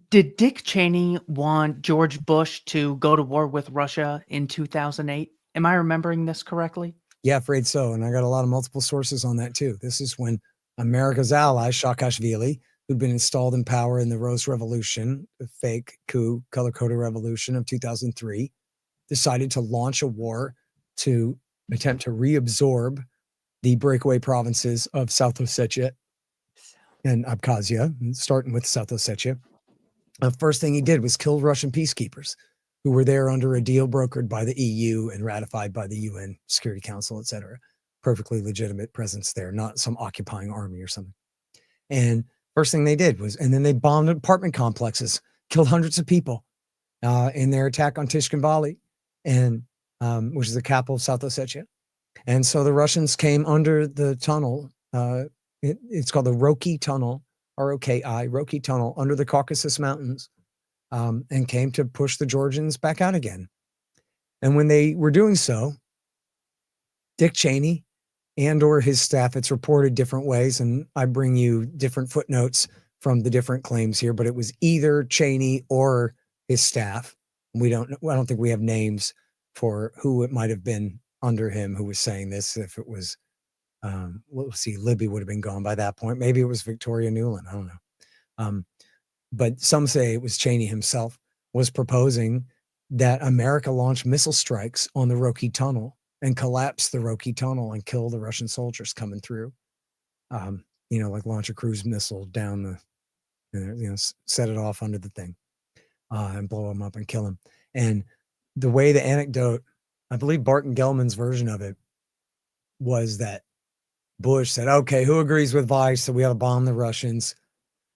Did Dick Cheney want George Bush to go to war with Russia in 2008? Am I remembering this correctly? Yeah, afraid so. And I got a lot of multiple sources on that too. This is when America's ally, Saakashvili, who'd been installed in power in the Rose Revolution, the fake coup, color-coded revolution of 2003, decided to launch a war to attempt to reabsorb the breakaway provinces of South Ossetia and Abkhazia, starting with South Ossetia. The first thing he did was kill Russian peacekeepers who were there under a deal brokered by the EU and ratified by the UN Security Council, et cetera. Perfectly legitimate presence there, not some occupying army or something. And first thing they did was, and then they bombed apartment complexes, killed hundreds of people in their attack on Tishkent, and which is the capital of South Ossetia. And so the Russians came under the tunnel. It's called the Roki Tunnel, R-O-K-I, Roki Tunnel, under the Caucasus Mountains, and came to push the Georgians back out again. And when they were doing so, Dick Cheney and or his staff, it's reported different ways, and I bring you different footnotes from the different claims here, but it was either Cheney or his staff. I don't think we have names for who it might have been under him who was saying this. If it was, let's see, Libby would have been gone by that point. Maybe it was Victoria Nuland. I don't know. But some say it was Cheney himself was proposing that America launch missile strikes on the Roki Tunnel and collapse the Roki Tunnel and kill the Russian soldiers coming through. Like launch a cruise missile down set it off under the thing and blow them up and kill them. And the way the anecdote, I believe Barton Gellman's version of it was that Bush said, okay, who agrees with Vice? So we ought to bomb the Russians.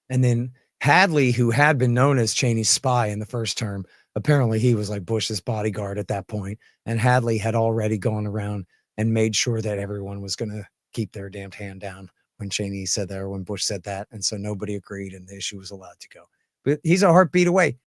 And then Hadley, who had been known as Cheney's spy in the first term, apparently he was like Bush's bodyguard at that point. And Hadley had already gone around and made sure that everyone was going to keep their damned hand down when Cheney said that or when Bush said that. And so nobody agreed and the issue was allowed to go. But he's a heartbeat away.